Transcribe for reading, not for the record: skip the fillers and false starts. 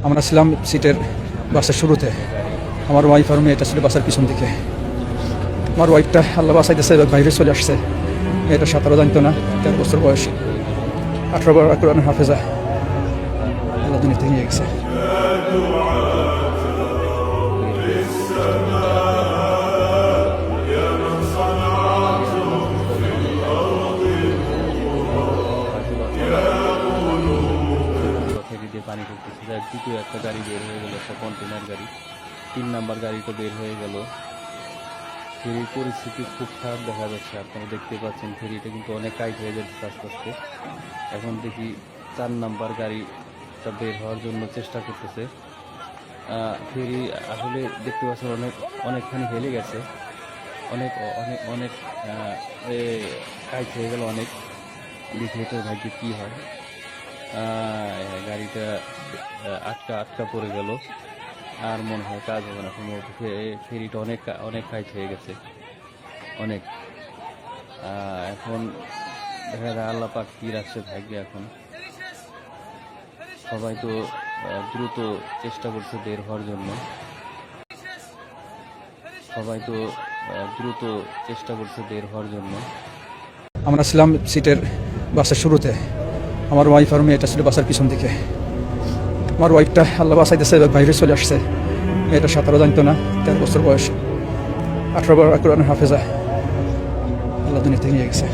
আমরা ছিলাম সিটের বাসের শুরুতে। আমার ওয়াইফ আর মেয়েটা ছিল বাসের পিছন দিকে। আমার ওয়াইফটা আল্লাহ বাসাইতেছে, বাইরে চলে আসছে। মেয়েটা 17 জানতো না, 13 বছর বয়স, 18 বার কোরআনের হাফেজা। আল্লাহ দুনিয়া থেকে নিয়ে গেছে। ফেরি দিয়ে পানি ঢুকতেছে, যার দ্বিতীয় একটা গাড়ি বের হয়ে গেল, একটা কন্টেনার গাড়ি। 3 নাম্বার গাড়িটা বের হয়ে গেল। ফেরির পরিস্থিতি খুব খারাপ দেখা যাচ্ছে, আপনারা দেখতে পাচ্ছেন ফেরিটা কিন্তু অনেক টাইট হয়ে যাচ্ছে আস্তে আস্তে। এখন দেখি 4 নাম্বার গাড়িটা বের হওয়ার জন্য চেষ্টা করতেছে। ফেরি আসলে দেখতে পাচ্ছেন অনেকখানি হেলে গেছে, অনেক অনেক অনেক টাইট হয়ে গেল অনেক। দেখি এটার ভাগ্যে কী হয়। গাড়িটা আটকা পড়ে গেল, আর মনে হয় কাজ হবে না সম্ভবত। ফেরিটা অনেক অনেক টাইট হয়ে গেছে অনেক। এখন দেখা যায় আল্লাহ পাক কী রাখছে ভাগ্যে। এখন সবাই তো দ্রুত চেষ্টা করছে বের হওয়ার জন্য, আমরা ছিলাম সিটের বাসের শুরুতে। আমার ওয়াইফ আর মেয়েটা ছিল বাসের পিছন দিকে। আমার ওয়াইফটা আল্লাহ বাসাইতেছে, বাইরে চলে আসছে। মেয়েটা 17 জানতো না, 13 বছর বয়স, 18 বার কোরআনের হাফেজা। আল্লাহ দুনিয়া থেকে নিয়ে গেছে।